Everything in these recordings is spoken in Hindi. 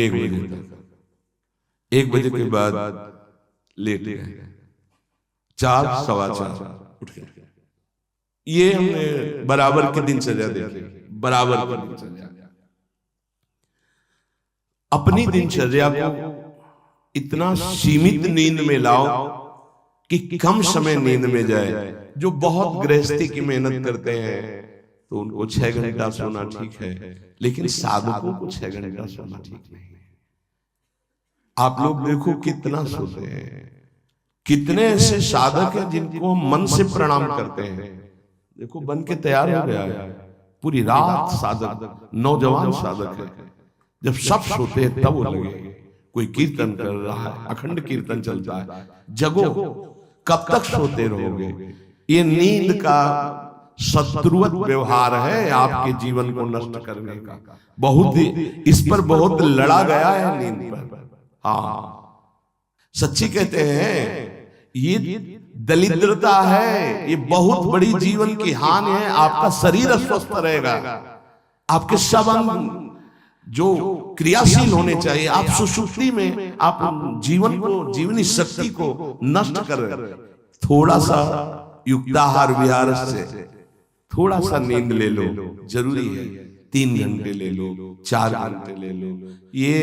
1 बजे तक। 1 बजे के बाद लेट गए, 4 सवा 4 उठ गए। ये हमने बराबर की दिनचर्या देखी, बराबर की दिनचर्या। अपनी दिनचर्या को इतना सीमित नींद में लाओ कि कम समय नींद में जाए। जो बहुत गृहस्थी की मेहनत करते हैं तो उनको 6 घंटा सोना ठीक है, लेकिन साधकों को 6 घंटा सोना ठीक नहीं है। आप लोग देखो कितना सोते हैं। कितने ऐसे साधक हैं जिनको हम मन से प्रणाम करते हैं। देखो बन के तैयार हो गया है, पूरी रात साधक, नौजवान साधक है। जब सब सोते हैं तब वो लगे, कोई कीर्तन कर रहा है, अखंड कीर्तन चलता है। जगो, कब तक सोते रहोगे? ये नींद का शत्रुवत व्यवहार है आपके जीवन को नष्ट करने का। बहुत ही इस पर बहुत लड़ा गया है नींद पर। हाँ, सच्ची कहते हैं ये दरिद्रता है, ये बहुत बड़ी जीवन की हानि है। आपका शरीर अस्वस्थ रहेगा, आपके सब अंग जो क्रियाशील होने चाहिए, आप सुषुप्ति में आप जीवन को, जीवनी शक्ति को नष्ट कर रहे हैं। थोड़ा सा युक्ताहार विहार से थोड़ा सा नींद ले लो, जरूरी है। 3 घंटे ले लो, 4 घंटे ले लो। ये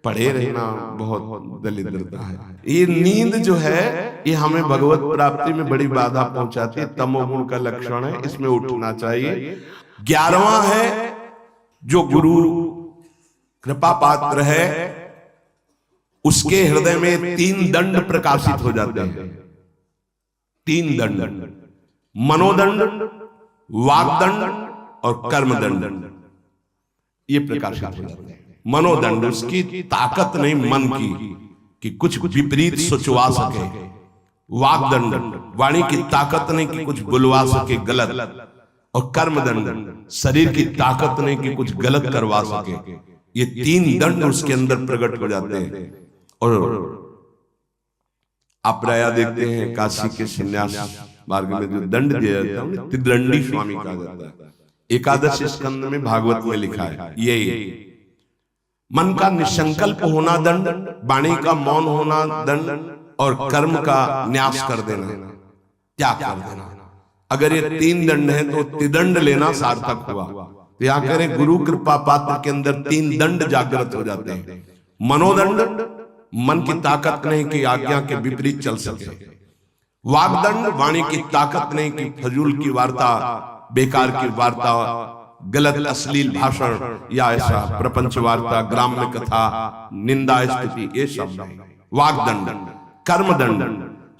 पड़े रहना बहुत दरिद्रता है। ये नींद जो है ये हमें भगवत प्राप्ति में बड़ी बाधा पहुंचाती है, तमोगुण का लक्षण है, इसमें उठना चाहिए। 11वां है जो गुरु कृपा पात्र है उसके हृदय में 3 दंड प्रकाशित हो जाते हैं। 3 दंड, मनोदंड, वागदंड और कर्मदंड, ये प्रकाशित हो जाते हैं। मनोदंड, उसकी ताकत नहीं मन की कि कुछ विपरीत सोचवा सके। वागदंड, वाणी की ताकत नहीं कि कुछ बुलवा सके गलत। और कर्मदंड, शरीर की ताकत नहीं कि कुछ गलत करवा सके। ये 3 दंड उसके अंदर प्रकट हो जाते हैं। और आप प्राय देखते हैं काशी के संन्यास मार्ग में जो दंड दिया जाता है त्रिदंडी स्वामी कहा जाता है। एकादश स्कंद में भागवत में लिखा है ये मन का निसंकल्प होना दंड, वाणी का मौन होना दंड और कर्म का न्यास कर देना, त्याग कर देना। अगर ये 3 दंड है तो त्रिदंड लेना सार्थक हुआ। तो यहाँ कह रहे गुरु कृपा पात्र के अंदर 3 दंड जागृत हो जाते हैं। मनोदंड, मन की ताकत नहीं कि आज्ञा के विपरीत चल सके। वागदंड, वाणी की ताकत नहीं कि फजूल की वार्ता, बेकार की वार्ता, गलत अश्लील भाषण या ऐसा प्रपंच वार्ता, ग्राम्य कथा, निंदा स्तुति, ये सब नहीं। वागदंड। कर्मदंड,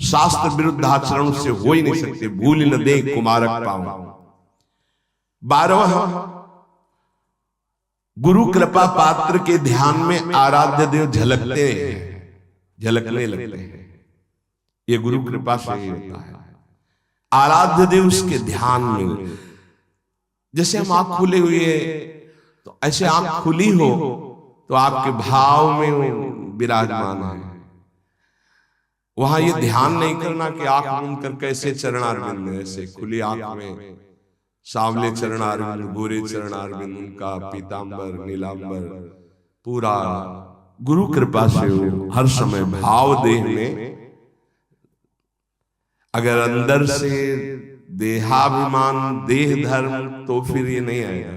शास्त्र विरुद्ध आचरण से हो ही नहीं सकते, भूल न दे कुमारक पाऊं। 12वां गुरु कृपा पात्र के ध्यान में आराध्य देव झलकते हैं, झलकने लगते हैं। ये गुरु कृपा से ही होता है। आराध्य देव उसके ध्यान में, जैसे हम आंख खुले हुए तो ऐसे आंख खुली हो तो आपके भाव में विराजमान है। वहां ये ध्यान नहीं करना कि आंख बंद कर कैसे चरणारविंद, ऐसे खुली आंख में सांवले चरणारविंद, गोरे चरणारविंद, उनका पीतांबर नीलांबर पूरा गुरु कृपा से हो हर समय भाव देह में। अगर अंदर से देहाभिमान, देह धर्म, तो फिर ये नहीं आएगा।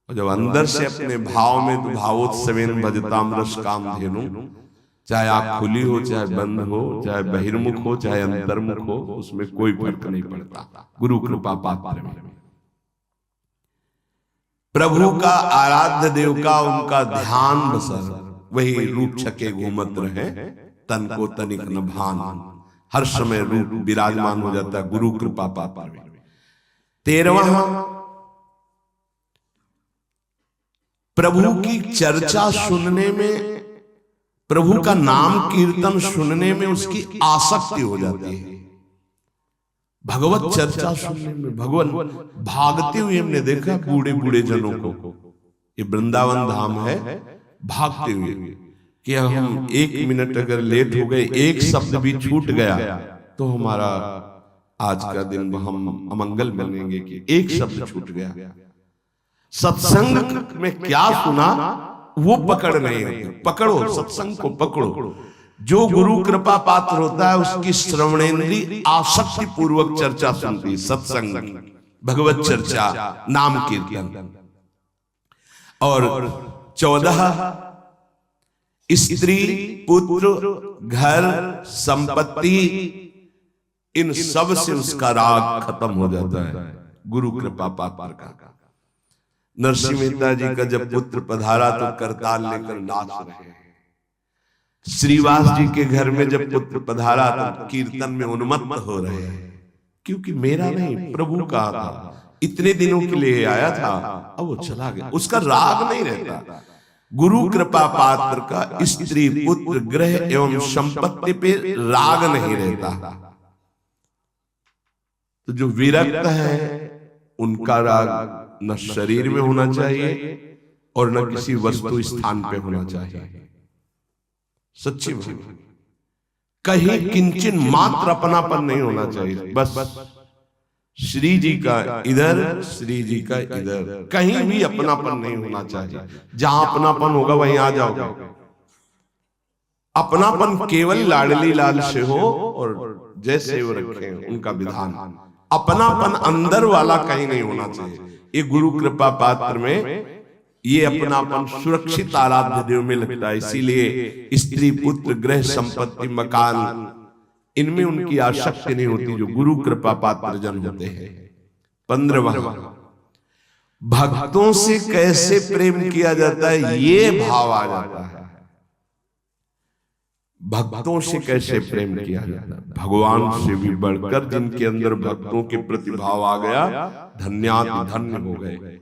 और जब अंदर से अपने भाव में, तो भावोत्सवेन भजताम रस काम धेनु, चाहे आंख खुली हो, चाहे बंद हो, चाहे बहिर्मुख हो, चाहे अंतर्मुख हो, उसमें कोई फर्क नहीं पड़ता। गुरु कृपा पात्र में प्रभु का, आराध्य देव का, उनका ध्यान बसर वही रूप छके घूमत रहे, तन को तनिक न भान, हर समय रूप विराजमान हो जाता है गुरु कृपा पात्र में। 13वां प्रभु की चर्चा सुनने में, प्रभु का नाम कीर्तन सुनने में उसकी आसक्ति हो जाती है। भगवत चर्चा सुनने में, भगवान भागते हुए हमने देखा बूढ़े बूढ़े जनों को। ये वृंदावन धाम है, भागते हुए कि हम 1 मिनट अगर लेट हो गए, एक शब्द भी छूट गया तो हमारा आज का दिन हम अमंगल बनेंगे, कि एक शब्द छूट गया। सत्संग में क्या सुना वो पकड़ नहीं होती। पकड़ो, सत्संग को पकड़ो। जो गुरु कृपा पात्र होता है उसकी श्रवणेंद्री आसक्ति पूर्वक चर्चा सुनती, सत्संग, भगवत चर्चा, नाम कीर्तन। और 14 स्त्री, पुत्र, घर, संपत्ति, इन सब से उसका राग खत्म हो जाता है गुरु कृपा पात्र का। नरसिंह मेहता जी का जब पुत्र पधारा तो करताल लेकर नाच रहे हैं। श्रीवास जी के घर में जब पुत्र पधारा तो कीर्तन में उन्मत्त हो रहे हैं, क्योंकि मेरा नहीं प्रभु का था, इतने दिनों के लिए आया था, अब वो चला गया। उसका राग नहीं रहता। गुरु कृपा पात्र का स्त्री, पुत्र, ग्रह एवं संपत्ति पे राग नहीं रहता। तो जो विरक्त है उनका राग न शरीर में होना चाहिए और न किसी वस्तु स्थान पे होना चाहिए। सच्ची बात, कहीं किंचन मात्र अपनापन नहीं होना चाहिए। बस श्री जी का इधर, श्री जी का इधर, कहीं भी अपनापन नहीं होना चाहिए। जहां अपनापन होगा वहीं आ जाओगे। अपनापन केवल लाडली लाल से हो और जैसे वो रखे उनका विधान। अपनापन अंदर वाला कहीं नहीं होना चाहिए। ये गुरु कृपा पात्र में ये अपनापन सुरक्षित आराध्य देव में लगता है। इसीलिए स्त्री, पुत्र, ग्रह, संपत्ति, मकान, इनमें उनकी आसक्ति नहीं होती जो गुरु कृपा पात्र जन होते हैं। 15वां, भक्तों से कैसे प्रेम किया जाता है, ये भाव आ जाता है। भक्तों से कैसे प्रेम किया जाता है, भगवान से भी बढ़कर जिनके अंदर भक्तों के प्रति भाव आ गया, धन्याति धन्य हो गए।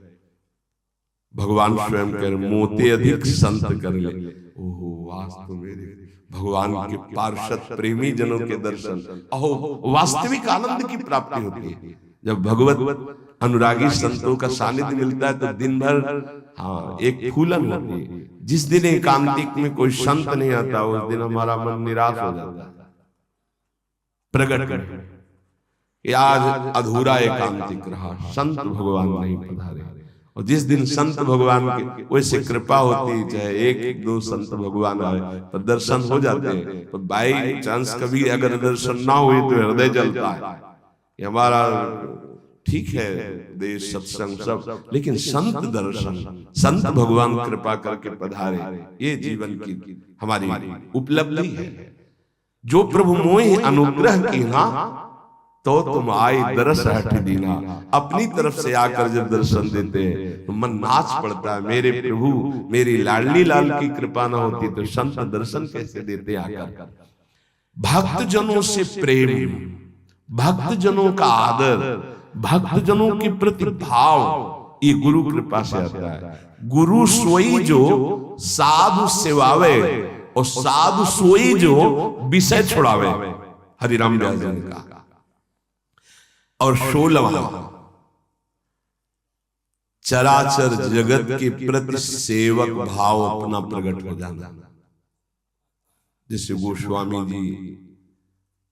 भगवान स्वयं कह मोते अधिक संत कर ले। ओहो, वास्तव मेरे भगवान के पार्षद प्रेमी जनों के दर्शन, अहो वास्तविक आनंद की प्राप्ति होती है। जब भगवत अनुरागी संतों का सानिध्य मिलता है तो दिन भर एक फूलन होती है। जिस दिन एकांतिक में कोई संत नहीं आता उस दिन हमारा मन निराश हो जाता है। प्रकट कर आज अधूरा एकांतिक रहा, संत भगवान नहीं पधारे। और जिस दिन संत भगवान की वैसे कृपा होती, चाहे एक दो संत भगवान आए पर दर्शन हो जाते हैं, तो बाई चांस कभी अगर दर्शन ना हुए तो हृदय जलता है। हमारा ठीक है देश सत्संग सब, लेकिन संत दर्शन, संत भगवान कृपा करके पधारे, ये जीवन की हमारी उपलब्धि है। जो प्रभु मोहि अनुग्रह कीन्हा तो तुम आए दरस हठ दीना। अपनी तरफ से आकर जब दर्शन देते हैं तो मन नाच पड़ता है, मेरे प्रभु, मेरी लाडली लाल की कृपा ना होती तो संत दर्शन कैसे देते आकर। भक्त जनों से प्रेम, भक्त जनों का आदर, भक्त जनों के प्रति भाव, ये गुरु कृपा से आता है। गुरु सोई जो साधु सेवावे और साधु सोई जो विषय छुड़ावे, हरिराम व्यास जी ने कहा। और 16वां, चराचर जगत के प्रति सेवक भाव अपना प्रकट हो जाना। जैसे गोस्वामी जी,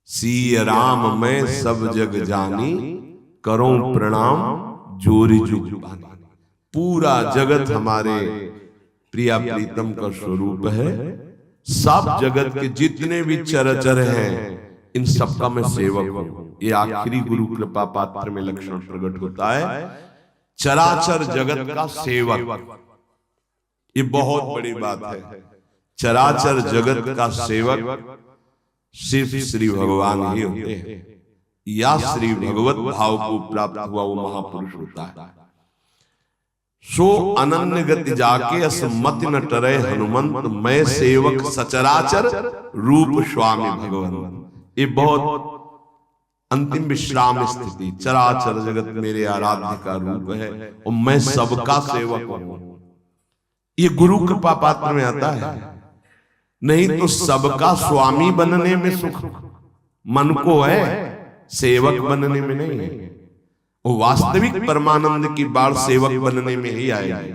सिय राम मैं सब जग जानी, करो प्रणाम जोरी जुग बानी। पूरा जगत हमारे प्रिया प्रीतम का स्वरूप है। सब जगत के जितने भी चराचर हैं इन सबका मैं सेवक हूं। ये आखिरी गुरु कृपा पात्र में लक्षण प्रकट होता है, चराचर जगत का सेवक। ये बहुत बड़ी बात है। चराचर जगत का सेवक सिर्फ श्री भगवान ही होते हैं, या श्री भगवत भाव को प्राप्त हुआ वो महापुरुष होता है। सो अनन्य गति जाके असमति न टरे हनुमंत, मैं सेवक सचराचर रूप स्वामी भगवान। ये बहुत अंतिम विश्राम स्थिति, चराचर जगत मेरे आराध्य का रूप है और मैं सबका सेवक हूं। ये गुरु कृपा पात्र में आता है। नहीं तो सबका स्वामी बनने में सुख मन को है, सेवक बनने में नहीं है। वो वास्तविक परमानंद की बाढ़ सेवक बनने में ही आएगी।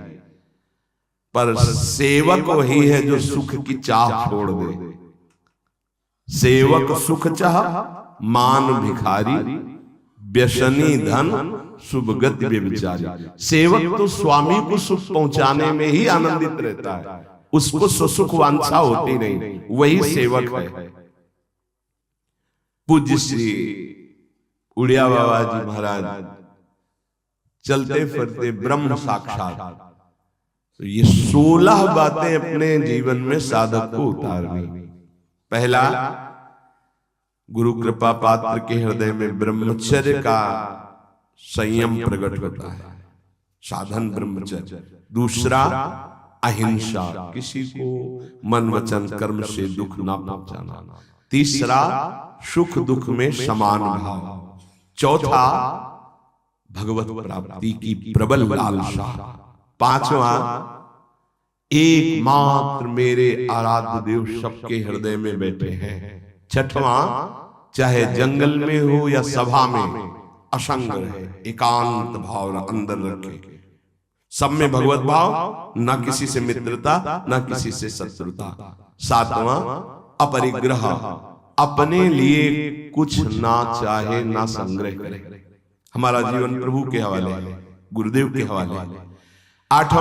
पर सेवक वही है जो सुख की चाह छोड़ दे। सेवक सुख चाह मान भिखारी, व्यसनी धन शुभ गति व्यभिचारी। सेवक तो स्वामी को सुख पहुंचाने में ही आनंदित रहता है, उसको सुख वांछा होती नहीं, वही सेवक है। पूज्य श्री उड़िया बाबा जी महाराज चलते फिरते ब्रह्म साक्षात, तो ये 16 बातें अपने जीवन में साधक को उतारनी। पहला, गुरु कृपा पात्र के हृदय में ब्रह्मचर्य का संयम प्रकट होता है, साधन ब्रह्मचर्य। दूसरा, अहिंसा, किसी को मन वचन कर्म से दुख ना पहुंचाना। तीसरा, सुख दुख में समान भाव। चौथा, भगवत प्राप्ति की प्रबल लालसा। पांचवा, एकमात्र मेरे आराध्य देव सबके हृदय में बैठे हैं। छठवां, चाहे जंगल में हो या सभा में, असंग रहे, एकांत भाव अंदर रखे, सब में भगवत भाव, ना किसी से मित्रता ना किसी से शत्रुता। सातवां, अपरिग्रह, अपने लिए कुछ ना चाहे ना संग्रह करे। हमारा जीवन प्रभु के हवाले, गुरुदेव के हवाले। आठवां,